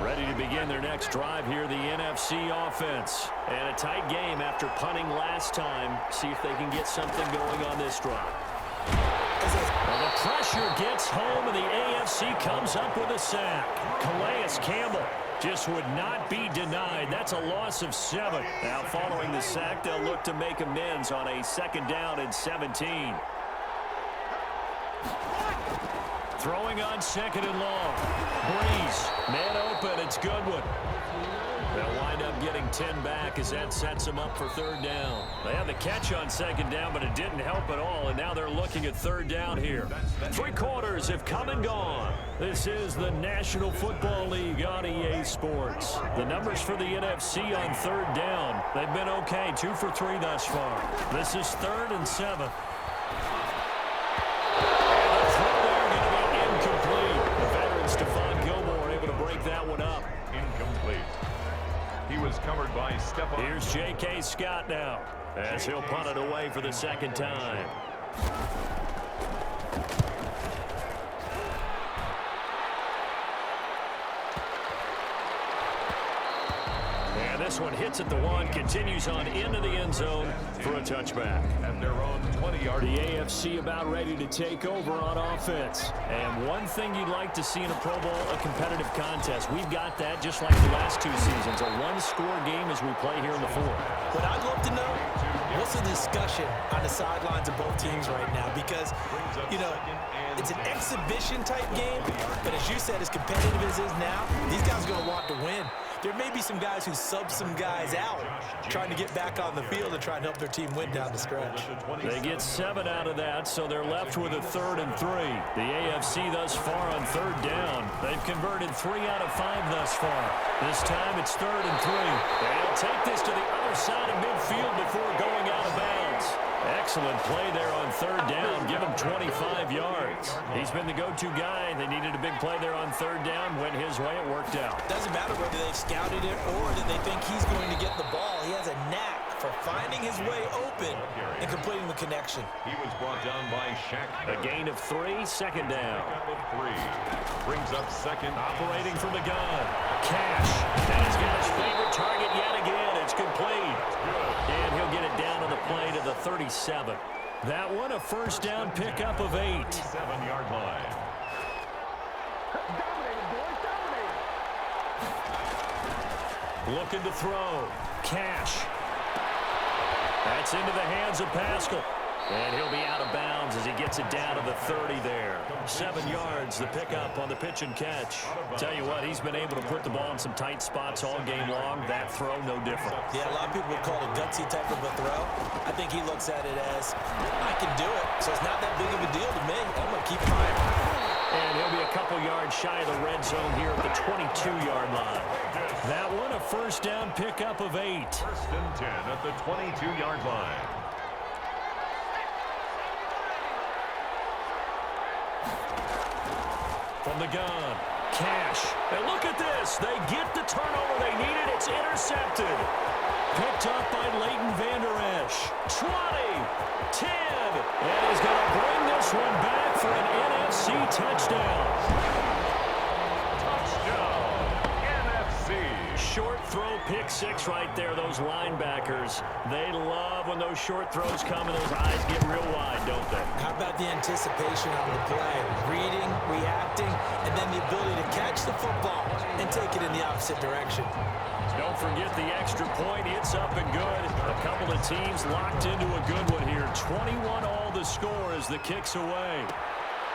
Ready to begin their next drive here, the NFC offense. And a tight game after punting last time. See if they can get something going on this drive. Well, the pressure gets home, and the AFC comes up with a sack. Calais Campbell just would not be denied. That's a loss of 7. Now, following the sack, they'll look to make amends on a 2nd down and 17. Throwing on 2nd and long. Breeze, man open, it's Goodwin. They'll wind up getting 10 back as that sets them up for 3rd down. They had the catch on 2nd down, but it didn't help at all, and now they're looking at 3rd down here. 3 quarters have come and gone. This is the National Football League on EA Sports. The numbers for the NFC on 3rd down, they've been okay, 2 for 3 thus far. This is 3rd and 7. That one up. Incomplete. He was covered by Stephon. Here's J.K. Scott now as he'll punt it away for the 2nd time. And this one hits at the 1, continues on into the end zone for a touchback. At their own 20-yard. The AFC about ready to take over on offense. And one thing you'd like to see in a Pro Bowl, a competitive contest. We've got that just like the last 2 seasons. A one-score game as we play here in the 4th. What I'd love to know, what's the discussion on the sidelines of both teams right now? Because, you know, it's an exhibition-type game, but as you said, as competitive as it is now, these guys are going to want to win. There may be some guys who sub some guys out, trying to get back on the field and try and help their team win down the stretch. They get 7 out of that, so they're left with a 3rd and 3. The AFC thus far on 3rd down. They've converted 3 out of 5 thus far. This time it's 3rd and 3. They'll take this to the other side of midfield before going out of bounds. Excellent play there on 3rd down. Give him 25 yards. He's been the go-to guy. They needed a big play there on 3rd down. Went his way. It worked out. Doesn't matter whether they scouted it or that they think he's going to get the ball. He has a knack for finding his way open and completing the connection. He was brought down by Shaq. A gain of 3, 2nd down. 3. Brings up 2nd. Operating from the gun. Cash. And he's got his favorite target yet again. It's complete. And he'll get it down on the play to the 37. That one a 1st down pickup of 8. 7-yard line. Looking to throw. Cash. That's into the hands of Pascal. And he'll be out of bounds as he gets it down to the 30 there. 7 yards, the pickup on the pitch and catch. Tell you what, he's been able to put the ball in some tight spots all game long. That throw, no different. Yeah, a lot of people would call it a gutsy type of a throw. I think he looks at it as, I can do it, so it's not that big of a deal to me. I'm going to keep firing. And he'll be a couple yards shy of the red zone here at the 22-yard line. That one a 1st down pickup of 8. 1st and 10 at the 22-yard line. From the gun, Cash. And look at this. They get the turnover they needed. It's intercepted. Picked up by Leighton Vander Esch. 20, 10. And he's going to bring this one back for an NFC touchdown. Touchdown, NFC. Short throw, pick 6 right there. Those linebackers, they love when those short throws come and those eyes get real wide, don't they? How about the anticipation on the play? Reading, reacting, and then the ability to catch the football and take it in the opposite direction. Don't forget the extra point. It's up and good. A couple of teams locked into a good one here. 21 all the score as the kick's away.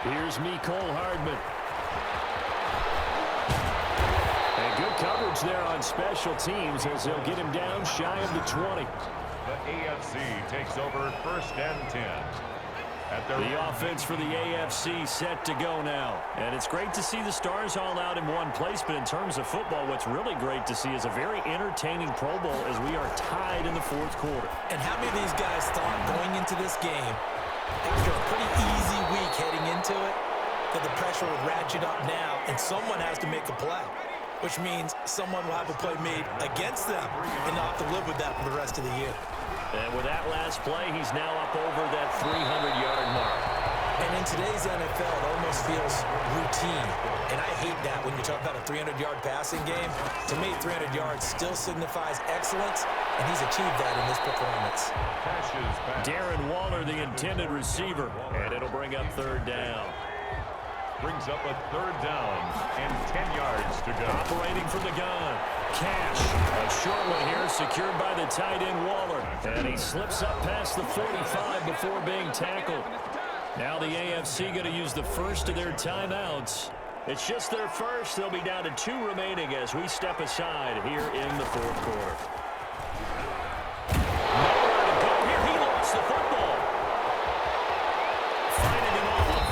Here's Mecole Hardman. And good coverage there on special teams as they'll get him down shy of the 20. The AFC takes over 1st and 10. The offense for the AFC set to go now. And it's great to see the stars all out in one place, but in terms of football, what's really great to see is a very entertaining Pro Bowl as we are tied in the 4th quarter. And how many of these guys thought going into this game, after a pretty easy week heading into it, that the pressure would ratchet up now and someone has to make a play, which means someone will have a play made against them and not have to live with that for the rest of the year. And with that last play, he's now up over that 300-yard mark. And in today's NFL, it almost feels routine. And I hate that when you talk about a 300-yard passing game. To me, 300 yards still signifies excellence, and he's achieved that in this performance. Darren Waller, the intended receiver, and it'll bring up third down. Brings up a third down and 10 yards to go. Operating from the gun. Cash. A short one here, secured by the tight end Waller. And he slips up past the 45 before being tackled. Now the AFC going to use the first of their timeouts. It's just their first. They'll be down to 2 remaining as we step aside here in the fourth quarter. Nowhere to go here. He lost the football. Fighting him off.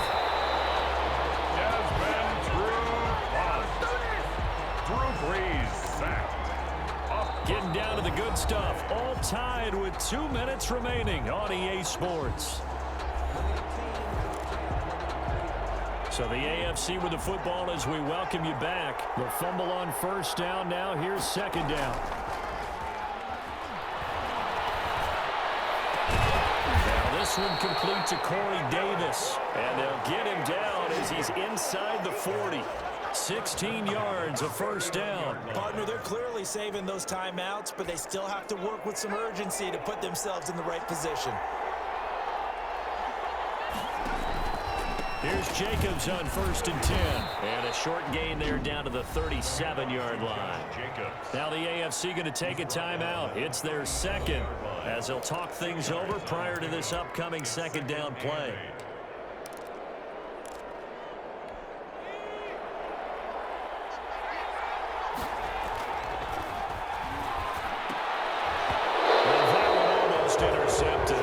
Drew Brees sacked. Getting down to the good stuff. All tied with 2 minutes remaining on EA Sports. So the AFC with the football as we welcome you back. The fumble on first down now. Here's second down. Now this one complete to Corey Davis. And they'll get him down as he's inside the 40. 16 yards, a first down. Partner, they're clearly saving those timeouts, but they still have to work with some urgency to put themselves in the right position. Here's Jacobs on first and 10. And a short gain there down to the 37-yard line. Now the AFC going to take a timeout. It's their second as they'll talk things over prior to this upcoming second down play. Intercepted.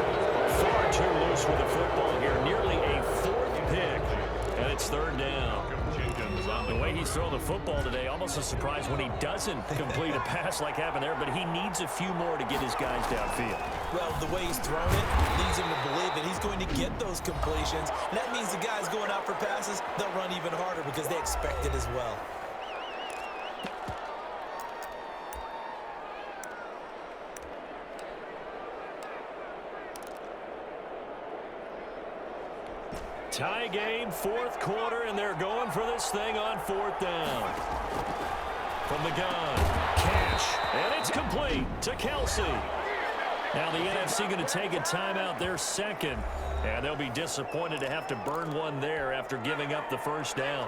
Far too loose with the football here. Nearly a fourth pick. And it's third down. The way he's throwing the football today, almost a surprise when he doesn't complete a pass like happened there, but he needs a few more to get his guys downfield. Well, the way he's thrown it leads him to believe that he's going to get those completions. And that means the guys going out for passes, they'll run even harder because they expect it as well. Tie game, fourth quarter, and they're going for this thing on fourth down. From the gun, Cash, and it's complete to Kelsey. Now the NFC going to take a timeout, their second, and they'll be disappointed to have to burn one there after giving up the first down.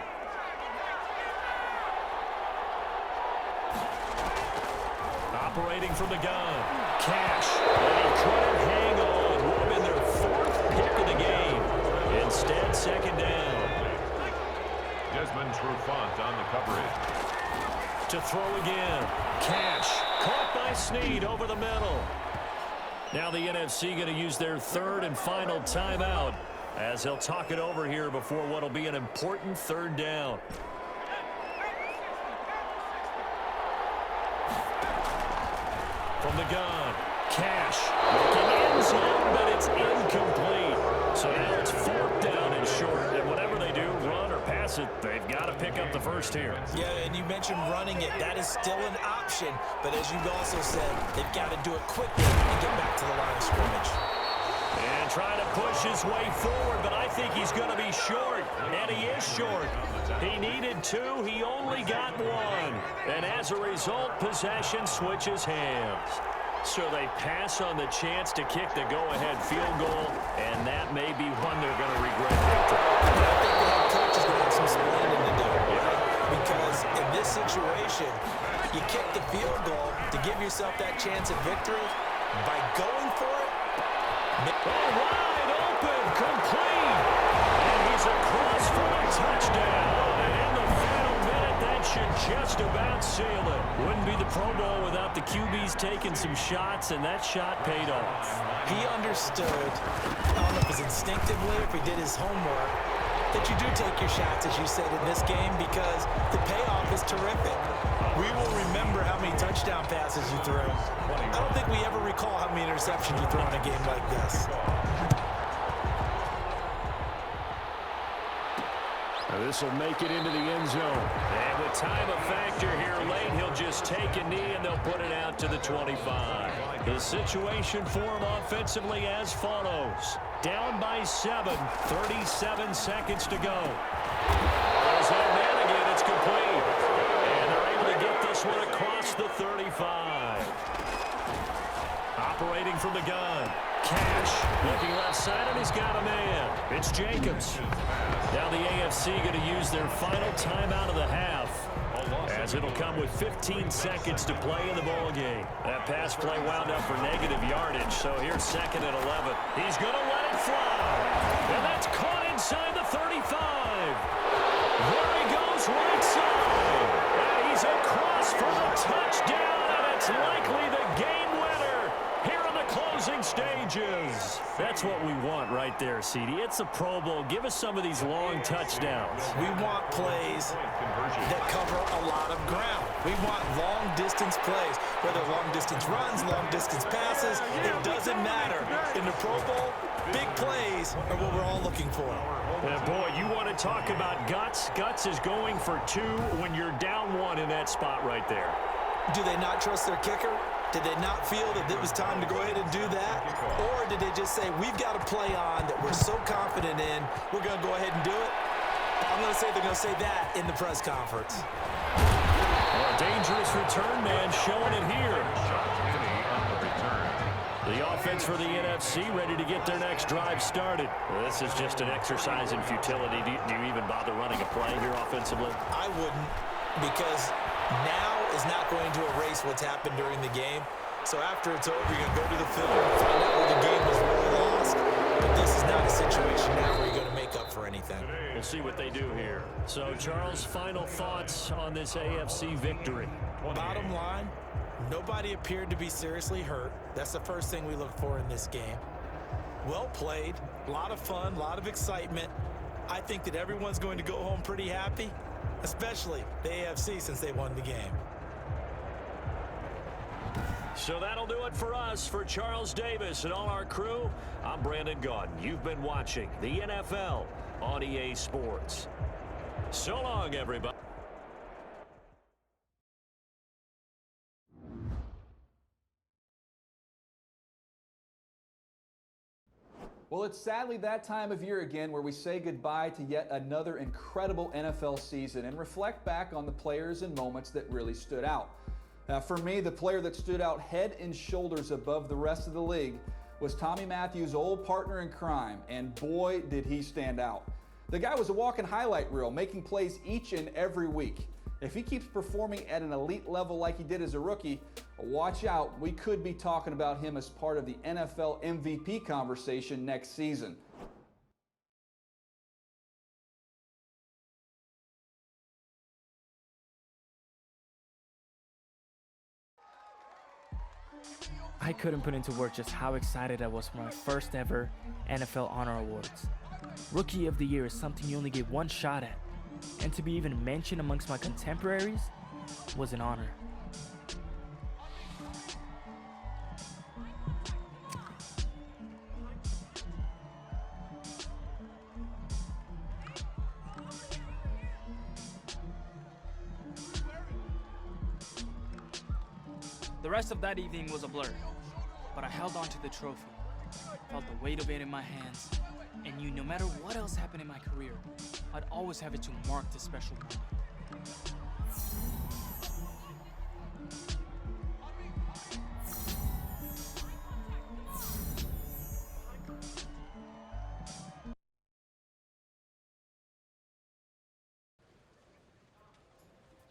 Operating from the gun, Cash, and he couldn't hang on. Would have been their fourth pick of the game. Instead, second down. Desmond Trufant on the coverage. To throw again. Cash. Caught by Snead over the middle. Now the NFC going to use their third and final timeout as they'll talk it over here before what will be an important third down. From the gun. Cash. Looking end zone, but it's incomplete. So now it's fourth down and short, and whatever they do, run or pass it, they've got to pick up the first here. Yeah, and you mentioned running it. That is still an option, but as you've also said, they've got to do it quickly and get back to the line of scrimmage. And trying to push his way forward, but I think he's going to be short, and he is short. He needed 2, he only got 1, and as a result, possession switches hands. So they pass on the chance to kick the go-ahead field goal, and that may be one they're going to regret later. I think the head coach is going to have some explaining to do, right? Because in this situation, you kick the field goal to give yourself that chance at victory. By going for it, wide open, complete, and he's across for a touchdown. And in the final minute, that should just about seal it. Wouldn't be the Pro Bowl without the QBs taking some shots, and that shot paid off. he understood, I don't know if it's instinctively, if he did his homework, that you do take your shots, as you said, in this game because the payoff is terrific. We will remember how many touchdown passes you threw. I don't think we ever recall how many interceptions you throw in a game like this. This will make it into the end zone. And with time a factor here late, he'll just take a knee, and they'll put it out to the 25. The situation for them offensively as follows. Down by 7, 37 seconds to go. There's that man again. It's complete. And they're able to get this one across the 35. Operating from the gun. Cash looking left side, and he's got a man. It's Jacobs. Now the AFC going to use their final timeout of the half, as it'll come with 15 seconds to play in the ball game. That pass play wound up for negative yardage, so here's 2nd and 11. He's going to let it fly, and that's caught inside the 35. There he goes, right side, and he's across for the touchdown, and it's likely the game winner here in the closing stages. That's what we want right there, CD. It's a Pro Bowl. Give us some of these long touchdowns. We want plays that cover a lot of ground. We want long-distance plays, whether long-distance runs, long-distance passes. It doesn't matter. In the Pro Bowl, big plays are what we're all looking for. And boy, you want to talk about guts. Guts is going for 2 when you're down 1 in that spot right there. Do they not trust their kicker? Did they not feel that it was time to go ahead and do that? Or did they just say, we've got a play on that we're so confident in, we're going to go ahead and do it? I'm going to say they're going to say that in the press conference. Well, a dangerous return man showing it here. The offense for the NFC ready to get their next drive started. This is just an exercise in futility. Do you even bother running a play here offensively? I wouldn't, because now is not going to erase what's happened during the game. So after it's over, you're going to go to the film and find out where the game was really lost. But this is not a situation now where you're going to make up for anything. We'll see what they do here. So, Charles, final thoughts on this AFC victory? Bottom line, nobody appeared to be seriously hurt. That's the first thing we look for in this game. Well played, a lot of fun, a lot of excitement. I think that everyone's going to go home pretty happy, especially the AFC since they won the game. So that'll do it for us. For Charles Davis and all our crew, I'm Brandon Gaudin. You've been watching the NFL on EA Sports. So long, everybody. Well, it's sadly that time of year again where we say goodbye to yet another incredible NFL season and reflect back on the players and moments that really stood out. For me, the player that stood out head and shoulders above the rest of the league was Tommy Matthews' old partner in crime, and boy, did he stand out. The guy was a walking highlight reel, making plays each and every week. If he keeps performing at an elite level like he did as a rookie, watch out, we could be talking about him as part of the NFL MVP conversation next season. I couldn't put into words just how excited I was for my first ever NFL Honor Awards. Rookie of the Year is something you only get one shot at, and to be even mentioned amongst my contemporaries was an honor. The rest of that evening was a blur, but I held on to the trophy, felt the weight of it in my hands, and knew no matter what else happened in my career, I'd always have it to mark this special moment.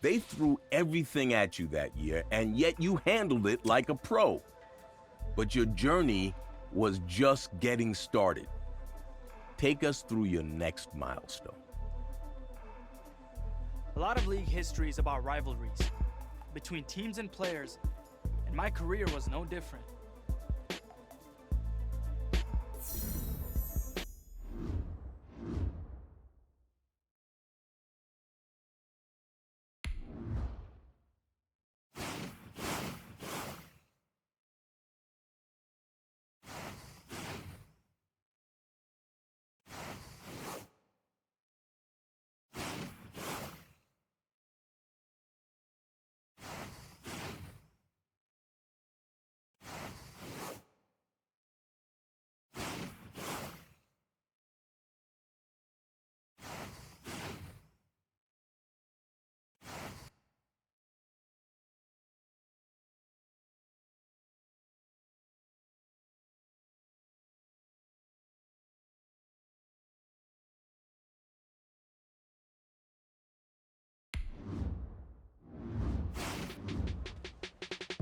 They threw everything at you that year, and yet you handled it like a pro. But your journey was just getting started. Take us through your next milestone. A lot of league history is about rivalries between teams and players, and my career was no different.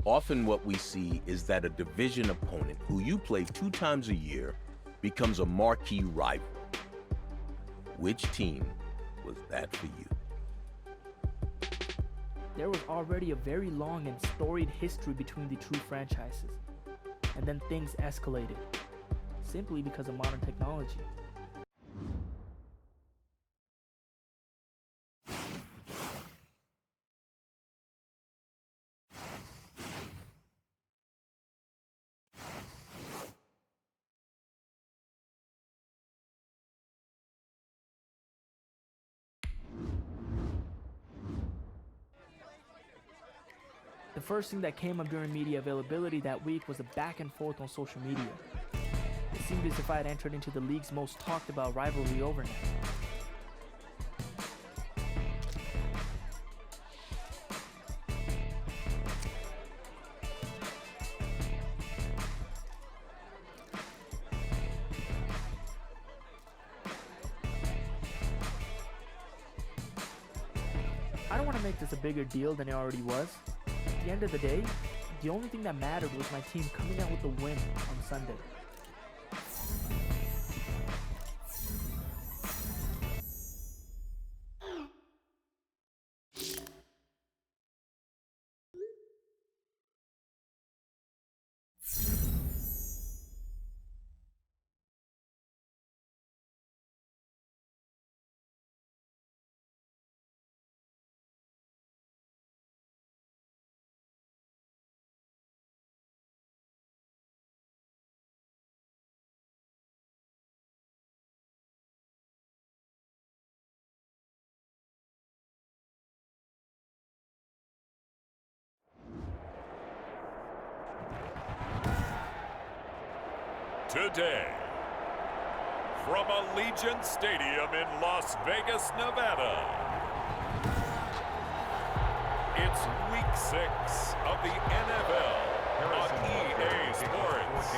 Often what we see is that a division opponent who you play 2 times a year becomes a marquee rival. Which team was that for you? There was already a very long and storied history between the two franchises, and then things escalated, simply because of modern technology. The first thing that came up during media availability that week was a back and forth on social media. It seemed as if I had entered into the league's most talked about rivalry overnight. I don't want to make this a bigger deal than it already was. At the end of the day, the only thing that mattered was my team coming out with a win on Sunday. Today, from Allegiant Stadium in Las Vegas, Nevada, it's Week 6 of the NFL on EA Sports.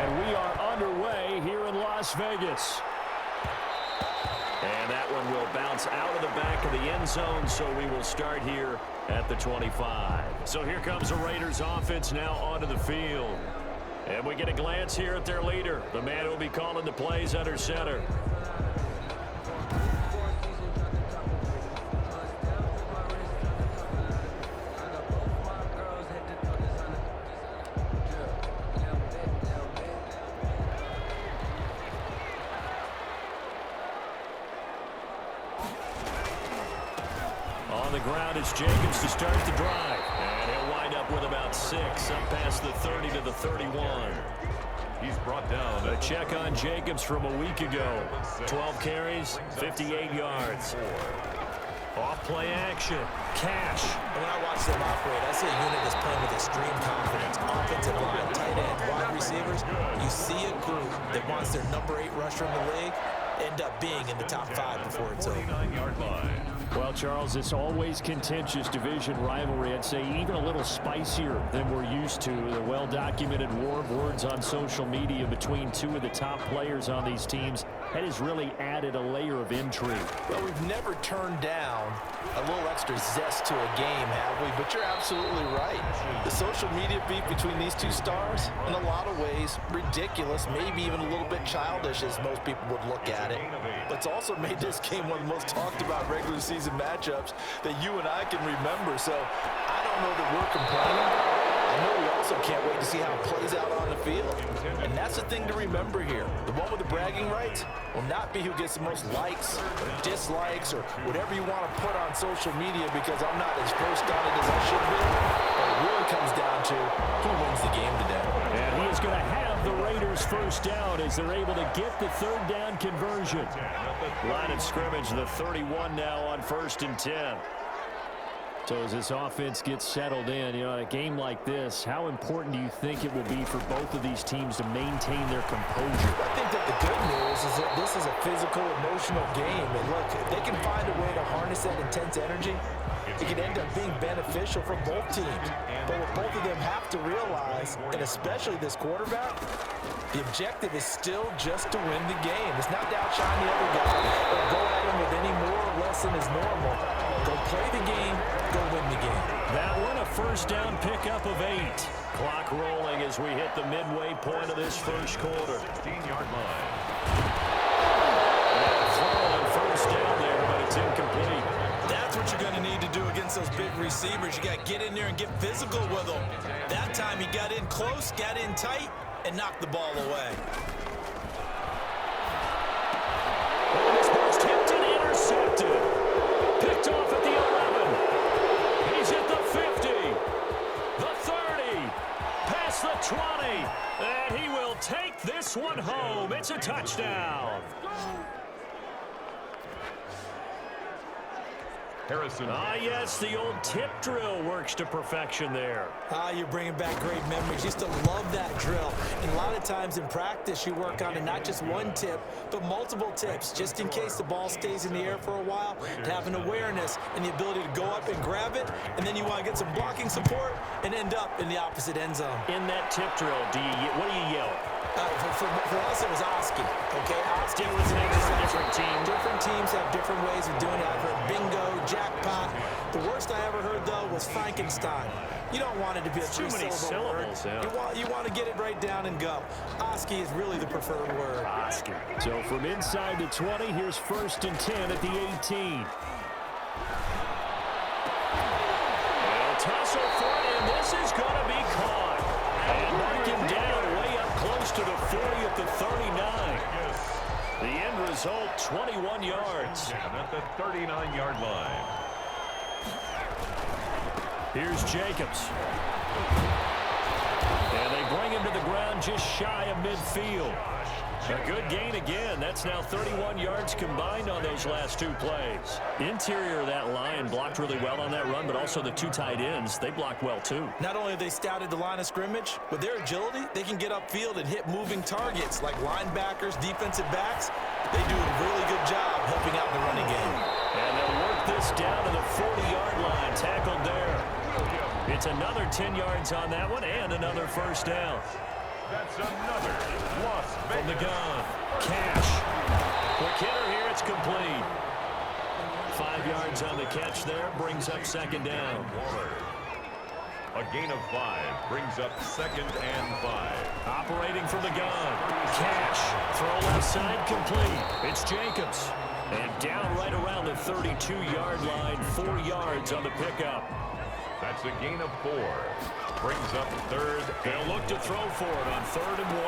And we are underway here in Las Vegas. And that one will bounce out of the back of the end zone, so we will start here at the 25. So here comes the Raiders offense now onto the field. And we get a glance here at their leader, the man who will be calling the plays under center. On the ground, it's Jacobs to start the drive. And he'll wind up with about 6, up past the 30 to the 31. He's brought down. A check on Jacobs from a week ago. 12 carries, 58 yards. Off-play action. Cash. When I watch them operate, I see a unit that's playing with extreme confidence. Offensive line, tight end, wide receivers. You see a group that wants their number 8 rusher in the league end up being in the top 5 before it's over. 49-yard line. Well, Charles, it's always contentious division rivalry. I'd say even a little spicier than we're used to. The well-documented war of words on social media between two of the top players on these teams. That has really added a layer of intrigue. Well, we've never turned down a little extra zest to a game, have we? But you're absolutely right. The social media beef between these two stars, in a lot of ways, ridiculous, maybe even a little bit childish as most people would look at it. But it's also made this game one of the most talked about regular season matchups that you and I can remember. So I don't know that we're complaining. I know we also can't wait to see how it plays out on the field. And that's the thing to remember here. The one with the bragging rights will not be who gets the most likes or dislikes or whatever you want to put on social media, because I'm not as versed on it as I should be. But it really comes down to who wins the game today. And he is going to have the Raiders first down as they're able to get the third down conversion. Line of scrimmage, the 31 now on 1st and 10. So as this offense gets settled in, in a game like this, how important do you think it will be for both of these teams to maintain their composure? I think that the good news is that this is a physical, emotional game. And look, if they can find a way to harness that intense energy, it can end up being beneficial for both teams. But what both of them have to realize, and especially this quarterback, the objective is still just to win the game. It's not to outshine the other guy or go at him with any more or less than is normal. Go play the game, go win the game. That one, a first down pickup of 8. Clock rolling as we hit the midway point of this first quarter. 16-yard line. First down there, but it's incomplete. That's what you're going to need to do against those big receivers. You got to get in there and get physical with them. That time he got in close, got in tight, and knocked the ball away. And this ball's tipped and intercepted. Picked off at the 11. He's at the 50. The 30. Past the 20. And he will take this one home. It's a touchdown. Harrison. Yes, the old tip drill works to perfection there. You're bringing back great memories. Used to love that drill. And a lot of times in practice, you work on it, not just one tip, but multiple tips, just in case the ball stays in the air for a while, to have an awareness and the ability to go up and grab it, and then you want to get some blocking support and end up in the opposite end zone. In that tip drill, what do you yell? For us, it was Oski. Okay, Oski was different team. Different teams have different ways of doing it. I've heard bingo, jackpot. The worst I ever heard, though, was Frankenstein. You don't want it to be a three-syllable word. Yeah. You want to get it right down and go. Oski is really the preferred word. Oski. So from inside the 20, here's 1st and 10 at the 18. They'll tussle for it, and this is going to be caught. And mark him down way up close to the 40 at the 39. The end result, 21 yards. At the 39-yard line. Here's Jacobs. And they bring him to the ground just shy of midfield. A good gain again. That's now 31 yards combined on those last 2 plays. Interior of that line blocked really well on that run, but also the 2 tight ends, they blocked well too. Not only have they scouted the line of scrimmage, with their agility, they can get upfield and hit moving targets like linebackers, defensive backs. They do a really good job helping out in the running game. And they'll work this down to the 40-yard line, tackled there. It's another 10 yards on that one and another first down. That's another Las Vegas. From the gun. Cash. Quick hitter here. It's complete. 5 yards on the catch there. Brings up 2nd down. A gain of 5 brings up 2nd and 5. Operating from the gun. Cash. Throw left side complete. It's Jacobs. And down right around the 32-yard line. 4 yards on the pickup. That's a gain of 4. Brings up 3rd. They'll look to throw for it on 3rd and 1.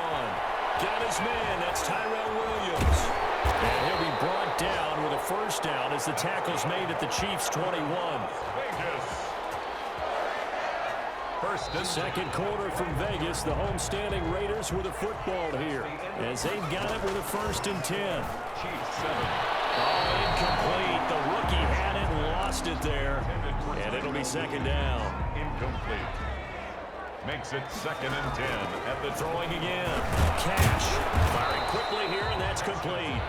Got his man. That's Tyrell Williams. And he'll be brought down with a first down as the tackle's made at the Chiefs' 21. Vegas. First and 2nd quarter from Vegas. The homestanding Raiders with a football here as they've got it with a 1st and 10. Chiefs 7. Oh, incomplete. The rookie had it and lost it there. And it'll be 2nd down. Incomplete. Makes it 2nd and 10 at the Throwing again. Cash. Firing quickly here, and that's complete.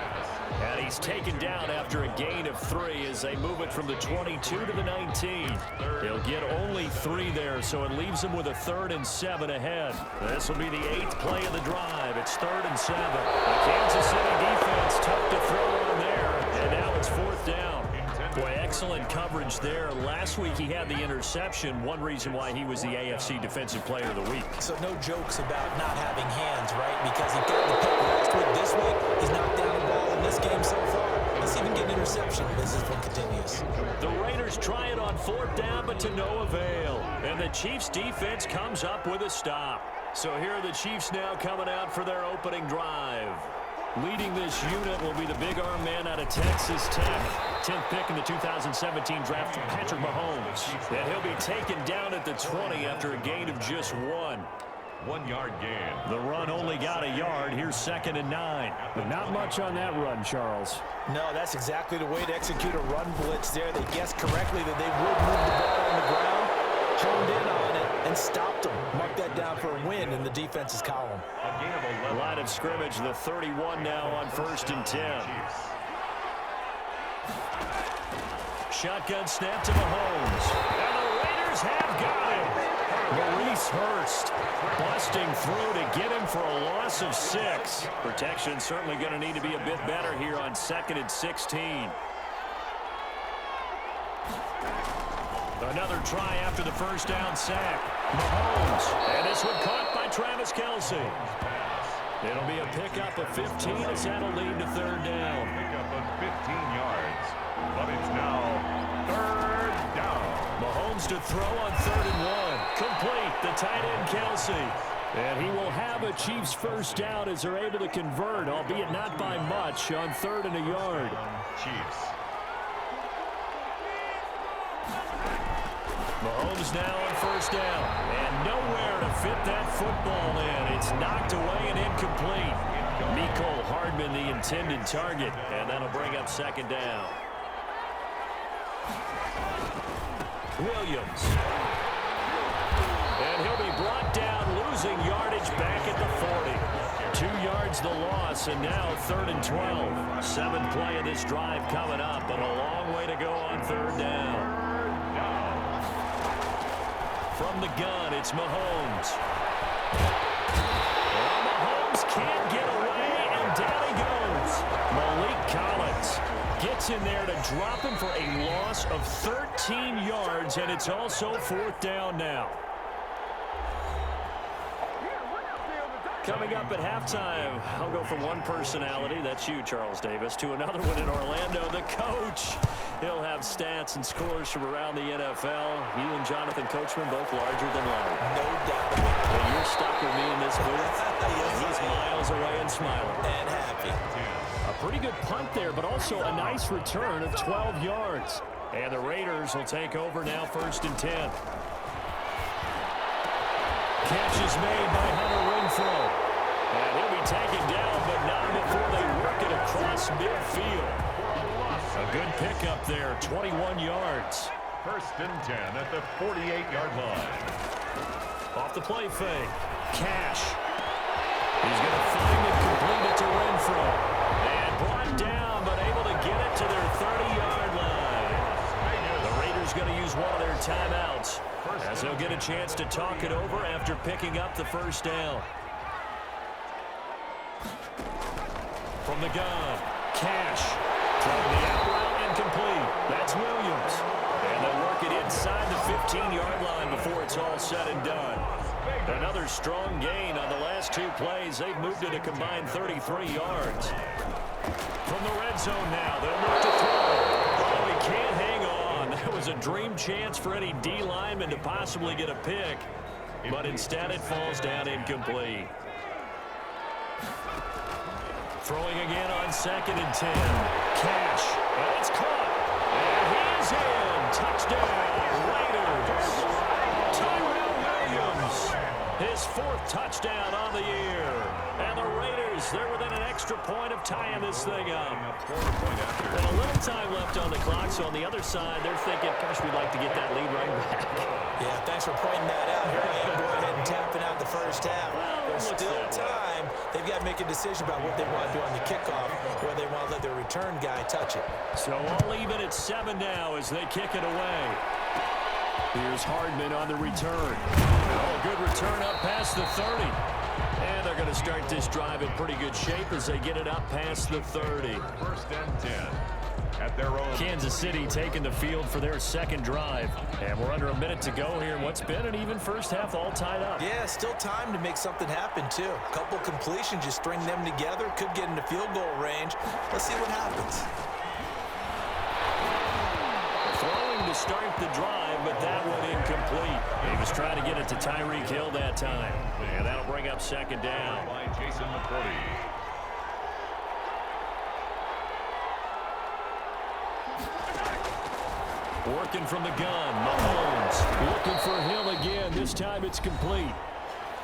And he's taken down after a gain of 3 as they move it from the 22 to the 19. He'll get only 3 there, so it leaves him with a 3rd and 7 ahead. This will be the 8th play of the drive. It's 3rd and 7. The Kansas City defense tough to throw on there, and now it's 4th down. Boy, excellent coverage there. Last week he had the interception. One reason why he was the AFC Defensive Player of the Week. So no jokes about not having hands, right? Because he got the pick last week. This week, he's knocked down the ball in this game so far. Let's even get an interception as this one continues. The Raiders try it on 4th down, but to no avail. And the Chiefs defense comes up with a stop. So here are the Chiefs now coming out for their opening drive. Leading this unit will be the big arm man out of Texas Tech. 10th pick in the 2017 draft, Patrick Mahomes. And he'll be taken down at the 20 after a gain of just 1. 1-yard gain. The run only got a yard. Here's 2nd and 9. But not much on that run, Charles. No, that's exactly the way to execute a run blitz there. They guessed correctly that they would move the ball on the ground, honed in on it, and stopped them. Mark that down for a win in the defense's column. A gain of 11. Line of scrimmage, the 31 now on 1st and 10. Shotgun snap to Mahomes. And the Raiders have got him. Maurice Hurst busting through to get him for a loss of 6. Protection certainly going to need to be a bit better here on 2nd and 16. Another try after the first down sack. Mahomes. And this one caught by Travis Kelce. It'll be a pickup of 15 as that'll lead to third down. Pickup of 15 yards. But it's now third down. Mahomes to throw on 3rd and 1. Complete. The tight end Kelce. And he will have a Chiefs first down as they're able to convert, albeit not by much, on 3rd and a yard. Chiefs. Mahomes now on first down. And nowhere to fit that football in. It's knocked away and incomplete. Mecole Hardman the intended target. And that'll bring up 2nd down. Williams. And he'll be brought down, losing yardage back at the 40. 2 yards the loss, and now 3rd and 12. 7th play of this drive coming up, and a long way to go on 3rd down. From the gun, it's Mahomes. Well, Mahomes can't get away, and down he goes. Malik Collins gets in there to drop him for a loss of 13 yards, and it's also 4th down now. Coming up at halftime, I'll go from one personality, that's you, Charles Davis, to another one in Orlando, the coach. He'll have stats and scores from around the NFL. You and Jonathan Coachman both larger than life. No doubt. And you're stuck with me in this booth. And he's miles away and smiling. And happy. A pretty good punt there, but also a nice return of 12 yards. And the Raiders will take over now 1st and 10. Catch is made by Hunter Renfrow. And he'll be taken down, but not before they work it across midfield. A good pickup there, 21 yards. 1st and 10 at the 48-yard line. Off the play fake. Cash. He's going to find it, complete it to Renfrow. And brought down, but able to get it to their 30-yard line. The Raiders going to use one of their timeouts, as they'll get a chance to talk it over after picking up the first down. From the gun, Cash. Trying the out route and complete. That's Williams. And they'll work it inside the 15-yard line before it's all said and done. Another strong gain on the last 2 plays. They've moved it a combined 33 yards. From the red zone now, they'll look to throw. Oh, he can't hang on. That was a dream chance for any D lineman to possibly get a pick. But instead it falls down incomplete. Throwing again on 2nd and 10. Cash. And it's caught. And he is in. Touchdown, Raiders. Tyrell Williams. His 4th touchdown on the year. And the Raiders, they're within an extra point of tying this thing up. And a little time left on the clock, so on the other side, they're thinking, gosh, we'd like to get that lead right back. Yeah, thanks for pointing that out. Here I am going ahead and tapping out the first half. There's still time. They've got to make a decision about what they want to do on the kickoff, or they want to let their return guy touch it. So all even at 7 now as they kick it away. Here's Hardman on the return. Oh, good return up past the 30. And they're going to start this drive in pretty good shape as they get it up past the 30. 1st and 10 at their own. Kansas City taking the field for their 2nd drive. And we're under a minute to go here in what's been an even first half, all tied up. Yeah, still time to make something happen, too. A couple completions, just string them together. Could get into field goal range. Let's see what happens. Throwing to start the drive, but that one incomplete. He was trying to get it to Tyreek Hill that time. And that'll bring up 2nd down. By Jason McCourty. Working from the gun, Mahomes looking for Hill again. This time it's complete.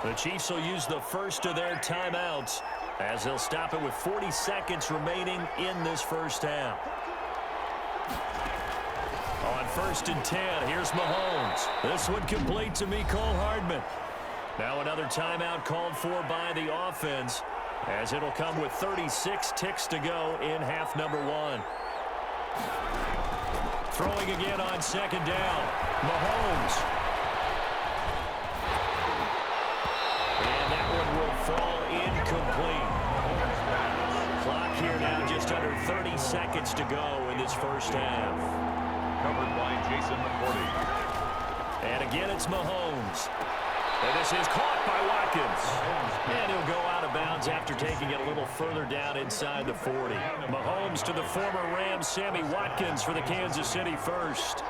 The Chiefs will use the first of their timeouts as they'll stop it with 40 seconds remaining in this first half. On 1st and 10, here's Mahomes. This one complete to Mecole Hardman. Now another timeout called for by the offense, as it'll come with 36 ticks to go in half number 1. Throwing again on 2nd down. Mahomes. And that one will fall incomplete. Clock here now just under 30 seconds to go in this first half. Recovered by Jason McCourty. And again, it's Mahomes. And this is caught by Watkins. And he'll go out of bounds after taking it a little further down inside the 40. Mahomes to the former Rams, Sammy Watkins for the Kansas City first.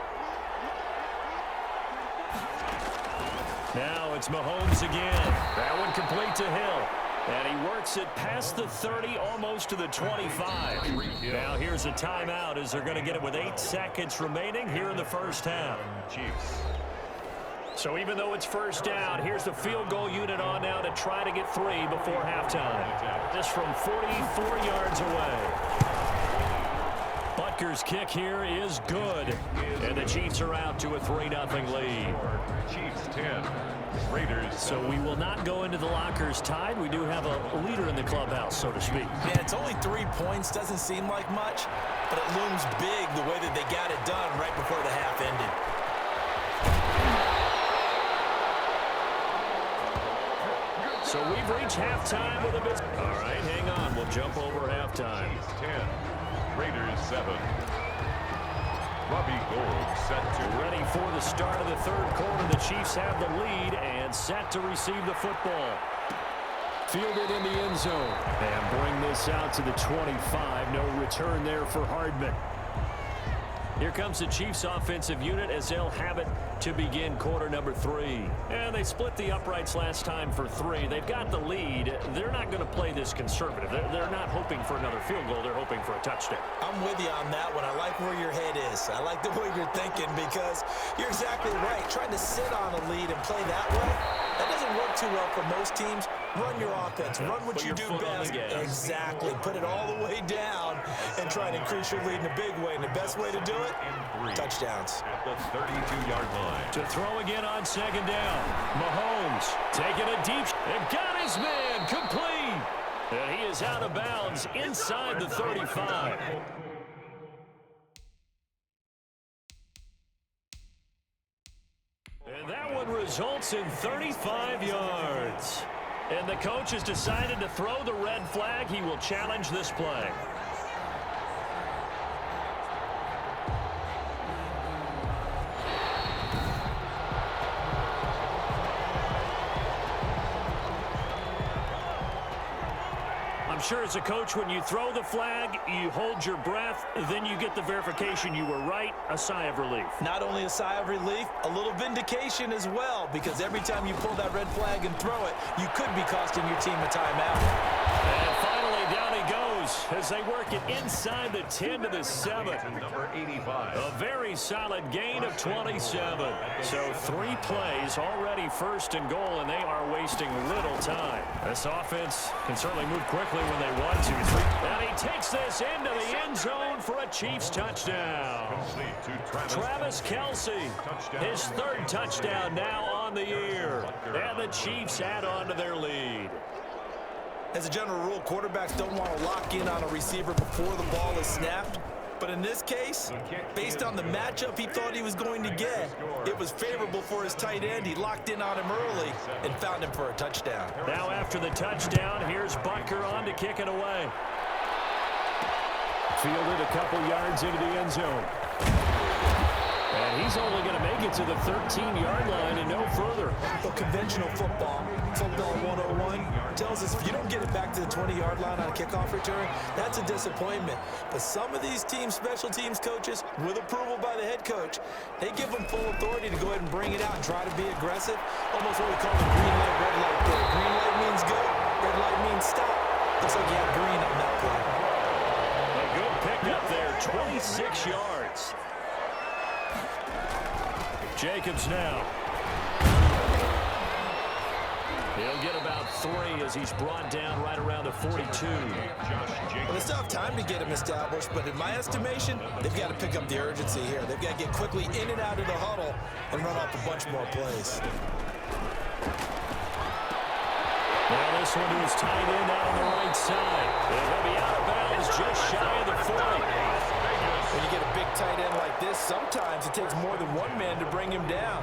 Now it's Mahomes again. That one complete to Hill. And he works it past the 30, almost to the 25. Now here's a timeout as they're going to get it with 8 seconds remaining here in the first half. Chiefs. So even though it's first down, here's the field goal unit on now to try to get 3 before halftime. This from 44 yards away. Butker's kick here is good. And the Chiefs are out to a 3-0 lead. Chiefs 10. Raiders. So we will not go into the lockers tied. We do have a leader in the clubhouse, so to speak. Man, it's only 3 points. Doesn't seem like much, but it looms big the way that they got it done right before the half ended. So we've reached halftime with a bit. All right, hang on. We'll jump over halftime. Chiefs 10. Raiders 7. Robbie Gould set to Ready for the start of the third quarter. The Chiefs have the lead and set to receive the football. Fielded in the end zone. And bring this out to the 25. No return there for Hardman. Here comes the Chiefs offensive unit as they'll have it to begin quarter number 3. And they split the uprights last time for 3. They've got the lead. They're not going to play this conservative. They're not hoping for another field goal. They're hoping for a touchdown. I'm with you on that one. I like where your head is. I like the way you're thinking because you're exactly right. Trying to sit on a lead and play that way, that doesn't work too well for most teams. Run your offense. Run what you do best. Exactly. Put it all the way down and try to increase your lead in a big way. And the best way to do it, touchdowns. at the 32-yard line. To throw again on second down. Mahomes taking a deep and got his man complete. And he is out of bounds inside the 35. And that one results in 35 yards. And the coach has decided to throw the red flag. He will challenge this play. I'm sure as a coach, when you throw the flag, you hold your breath, then you get the verification you were right, a sigh of relief. Not only a sigh of relief, a little vindication as well, because every time you pull that red flag and throw it, you could be costing your team a timeout. And finally, down he goes as they work it inside the 10 to the 7. Number 85. A very solid gain of 27. So 3 plays already first and goal, and they are wasting little time. This offense can certainly move quickly when they want to. And he takes this into the end zone for a Chiefs touchdown. Travis Kelce, his 3rd touchdown now on the year. And the Chiefs add on to their lead. As a general rule, quarterbacks don't want to lock in on a receiver before the ball is snapped. But in this case, based on the matchup he thought he was going to get, it was favorable for his tight end. He locked in on him early and found him for a touchdown. Now after the touchdown, here's Butker on to kick it away. Fielded a couple yards into the end zone. And he's only going to make it to the 13-yard line and no further. Well, conventional football 101, tells us if you don't get it back to the 20-yard line on a kickoff return, that's a disappointment. But some of these teams, special teams coaches, with approval by the head coach, they give them full authority to go ahead and bring it out and try to be aggressive. Almost what we call the green light, red light there. Green light means go, red light means stop. Looks like you have green on that play. A good pickup there, 26 yards. Jacobs now. He'll get about 3 as he's brought down right around the 42. Well, they still have time to get him established, but in my estimation, they've got to pick up the urgency here. They've got to get quickly in and out of the huddle and run off a bunch more plays. Now this one to his tight end out on the right side. He'll be out of bounds just shy of the 40. When you get a big tight end like this, sometimes it takes more than one man to bring him down.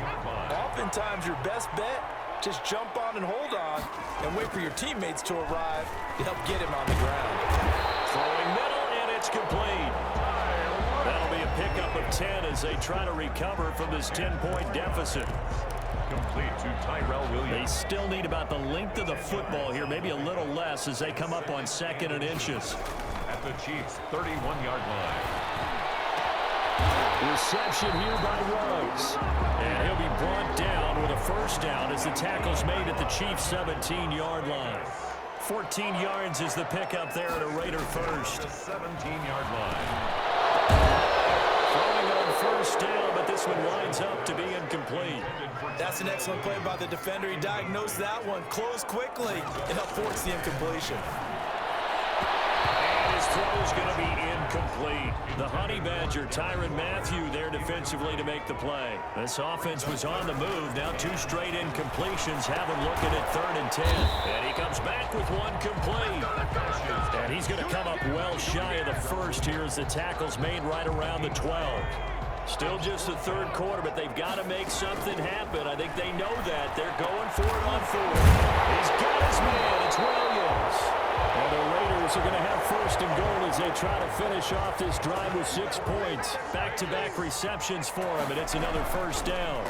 Oftentimes, your best bet, just jump on and hold on and wait for your teammates to arrive to help get him on the ground. Throwing middle, and it's complete. That'll be a pickup pickup of 10 as they try to recover from this 10-point deficit. Complete to Tyrell Williams. They still need about the length of the football here, maybe a little less as they come up on 2nd and inches. At the Chiefs' 31-yard line. Reception here by Ruggs. And he'll be brought down with a first down as the tackle's made at the Chiefs' 17-yard line. 14 yards is the pickup there at a Raider first. The 17-yard line. Throwing on first down, but this one winds up to be incomplete. That's an excellent play by the defender. He diagnosed that one, closed quickly, and helped force the incompletion. And his throw is going to be incomplete. The Honey Badger, Tyrann Mathieu, there defensively to make the play. This offense was on the move. Now 2 straight incompletions have him looking at 3rd and 10. And he comes back with one complete. And he's going to come up well shy of the first here as the tackle's made right around the 12. Still just the 3rd quarter, but they've got to make something happen. I think they know that. They're going for it on 4th. He's got his man. It's Williams. And the Raiders are going to have 1st and goal as they try to finish off this drive with 6 points. Back-to-back receptions for him, and it's another first down.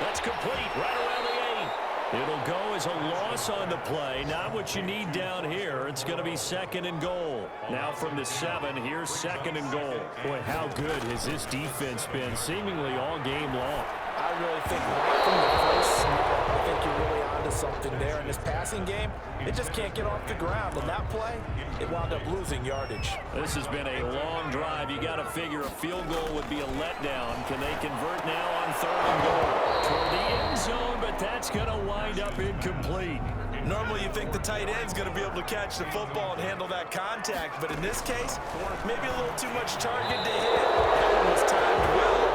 That's complete right around the 8. It'll go as a loss on the play. Not what you need down here. It's going to be 2nd and goal. Now from the 7, here's 2nd and goal. Boy, how good has this defense been seemingly all game long? I really think right from the first snap, I think you're really onto something there. In this passing game, it just can't get off the ground. And that play, it wound up losing yardage. This has been a long drive. You got to figure a field goal would be a letdown. Can they convert now on 3rd and goal? Toward the end zone, but that's going to wind up incomplete. Normally you think the tight end's going to be able to catch the football and handle that contact, but in this case, maybe a little too much target to hit. That one was timed well.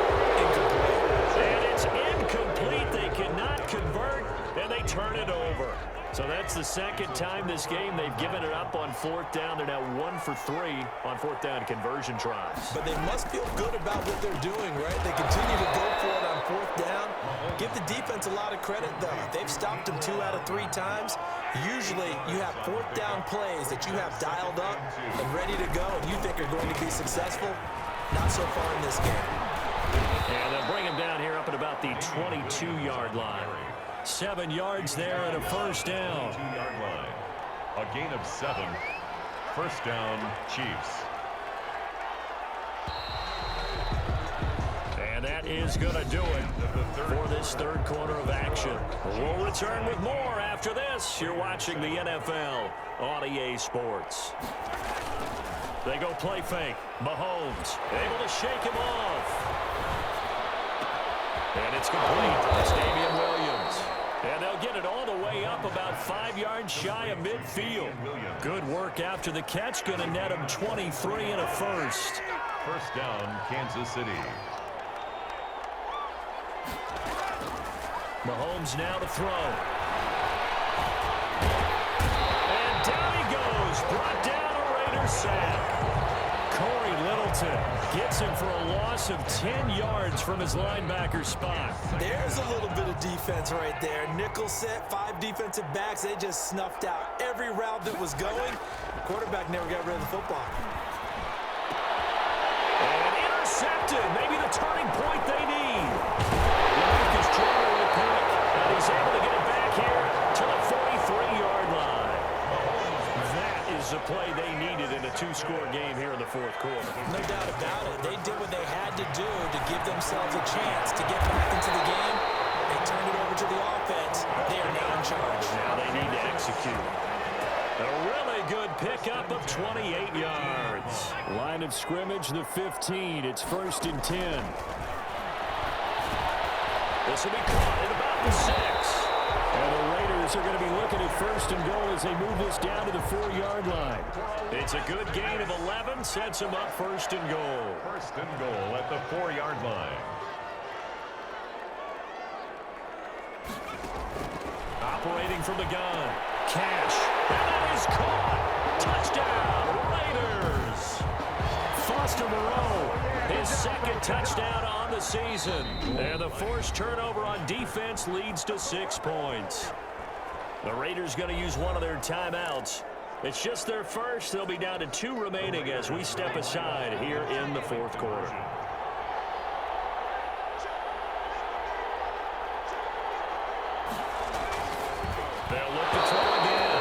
Incomplete. And it's incomplete. They cannot convert, and they turn it over. So that's the 2nd time this game they've given it up on 4th down. They're now 1 for 3 on 4th down conversion tries. But they must feel good about what they're doing, right? They continue to go for it on 4th down. Give the defense a lot of credit, though. They've stopped them 2 out of 3 times. Usually, you have 4th down plays that you have dialed up and ready to go, and you think are going to be successful. Not so far in this game. And they'll bring him down here up at about the 22-yard line. 7 yards there and a first down. 2-yard line. A gain of 7. First down, Chiefs. And that is going to do it for this 3rd quarter of action. We'll return with more after this. You're watching the NFL on EA Sports. They go play fake. Mahomes able to shake him off. And it's complete. It's Damian Williams. And they'll get it all the way up about 5 yards shy of midfield. Good work after the catch. Going to net him 23 and a first. First down, Kansas City. Mahomes now to throw. And down he goes. Brought down a Raiders sack. Corey Littleton gets him for a loss of 10 yards from his linebacker spot. There's a little bit of defense right there. Nickel set, 5 defensive backs. They just snuffed out every route that was going. Quarterback never got rid of the football. And intercepted. Maybe the turning point they need. Marcus Jordan with a pick. And he's able to get it back here to the 43-yard line. That is the play they needed in a 2-score game here in the 4th quarter. No doubt about it. They did what they had to do to give themselves a chance to get back into the game. They turned it over to the offense. They are now in charge. Now they need to execute. A really good pickup of 28 yards. Line of scrimmage, the 15. It's 1st and 10. This will be caught at about the 6. And the Raiders are going to be looking at 1st and goal as they move this down to the 4-yard line. It's a good gain of 11. Sets them up 1st and goal. 1st and goal at the 4-yard line. Operating from the gun. Cash. And that is caught. Touchdown, Raiders. Foster Moreau, his 2nd touchdown on the season. And the forced turnover on defense leads to 6 points. The Raiders going to use one of their timeouts. It's just their first. They'll be down to 2 remaining as we step aside here in the fourth quarter. They'll look to throw again.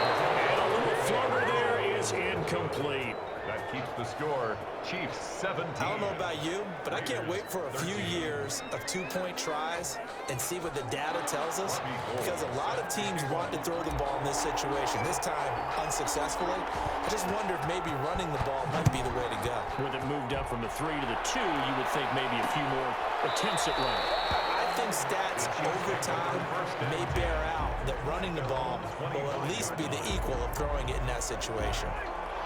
And a little floater there is incomplete. That keeps the score. Chiefs 17. I don't know about you, but I can't wait for a few years of 2-point tries and see what the data tells us, because a lot of teams want to throw the ball in this situation, this time unsuccessfully. I just wonder if maybe running the ball might be the way to go. With it moved up from the 3 to the 2, you would think maybe a few more attempts at running. I think stats over time may bear out that running the ball will at least be the equal of throwing it in that situation.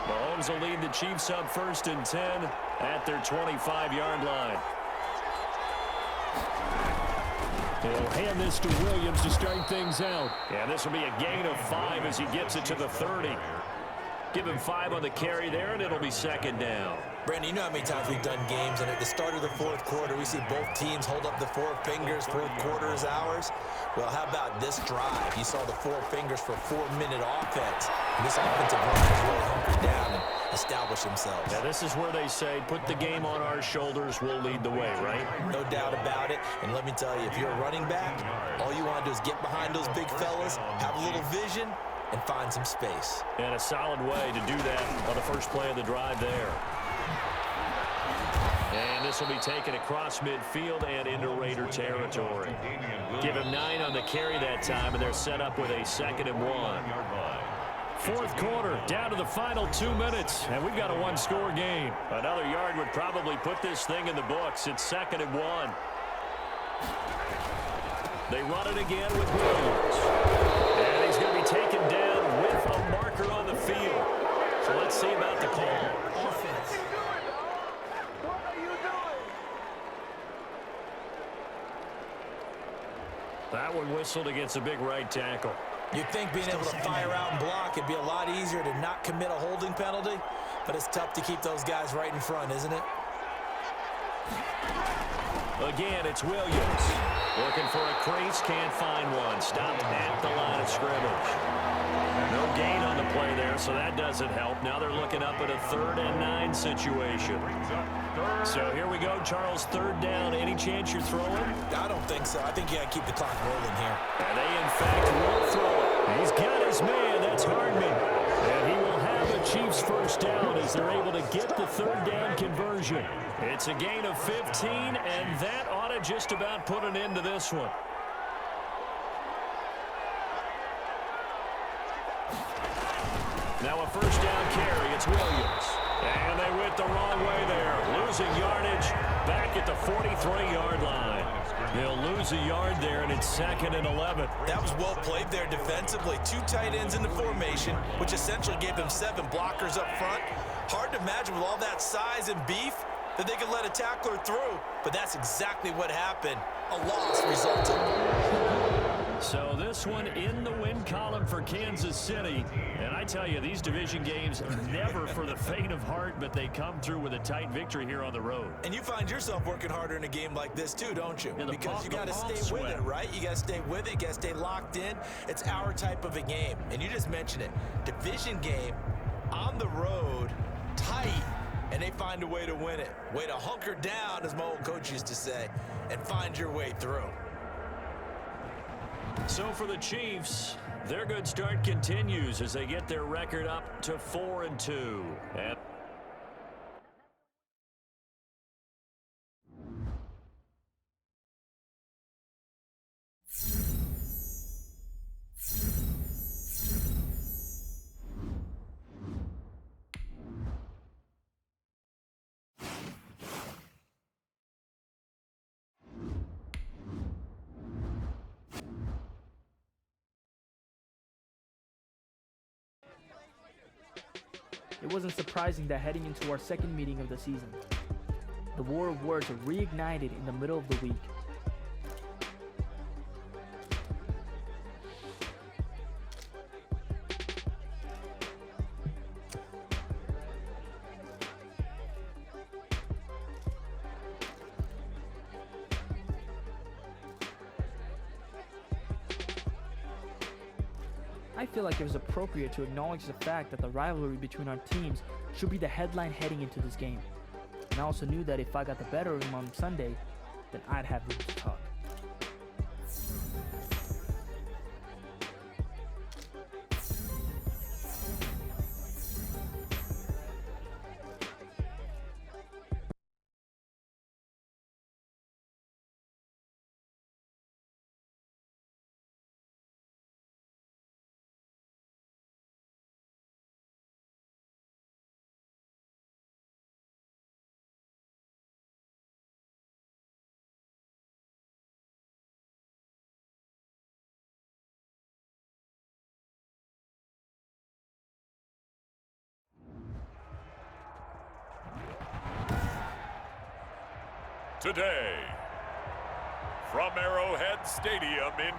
Mahomes will lead the Chiefs up 1st and 10 at their 25-yard line. He'll hand this to Williams to start things out. And this will be a gain of 5 as he gets it to the 30. Give him 5 on the carry there, and it'll be 2nd down. Brandon, you know how many times we've done games, and at the start of the fourth quarter, we see both teams hold up the 4 fingers, fourth quarter is ours. Well, how about this drive? You saw the 4 fingers for 4-minute offense. And this offensive line has really hunkered down and established themselves. Now, this is where they say, put the game on our shoulders, we'll lead the way, right? No doubt about it. And let me tell you, if you're a running back, all you want to do is get behind those big fellas, have a little vision, and find some space. And a solid way to do that on the first play of the drive there. And this will be taken across midfield and into Raider territory. Give him 9 on the carry that time, and they're set up with a 2nd and 1. Fourth quarter, down to the final 2 minutes, and we've got a 1-score game. Another yard would probably put this thing in the books. It's 2nd and 1. They run it again with Williams. And he's going to be taken down with a marker on the field. So let's see about the call. Offense. That one whistled against a big right tackle. You'd think being able to fire out and block, it'd be a lot easier to not commit a holding penalty, but it's tough to keep those guys right in front, isn't it? Again, it's Williams. Looking for a crease, can't find one. Stopped at the line of scrimmage. No gain on the play there, so that doesn't help. Now they're looking up at a 3rd and 9 situation. So here we go, Charles, 3rd down. Any chance you're throwing? I don't think so. I think you got to keep the clock rolling here. And they, in fact, will throw it. He's got his man. That's Hardman. And he will have a Chiefs 1st down as they're able to get the 3rd down conversion. It's a gain of 15, and that ought to just about put an end to this one. Now a 1st down carry. It's Williams. And they went the wrong way there. Losing yardage back at the 43-yard line. They'll lose a yard there, and it's 2nd and 11. That was well played there defensively. 2 tight ends in the formation, which essentially gave them 7 blockers up front. Hard to imagine with all that size and beef that they could let a tackler through, but that's exactly what happened. A loss resulted. So this one in the win column for Kansas City. And I tell you, these division games never for the faint of heart, but they come through with a tight victory here on the road. And you find yourself working harder in a game like this too, don't you? Because you got to stay with it, right? You got to stay with it. You got to stay locked in. It's our type of a game. And you just mentioned it. Division game, on the road, tight, and they find a way to win it. Way to hunker down, as my old coach used to say, and find your way through. So for the Chiefs, their good start continues as they get their record up to 4-2. And It wasn't surprising that heading into our 2nd meeting of the season, the war of words reignited in the middle of the week. I feel like it was appropriate to acknowledge the fact that the rivalry between our teams should be the headline heading into this game. And I also knew that if I got the better of him on Sunday, then I'd have room to talk. Today, from Arrowhead Stadium in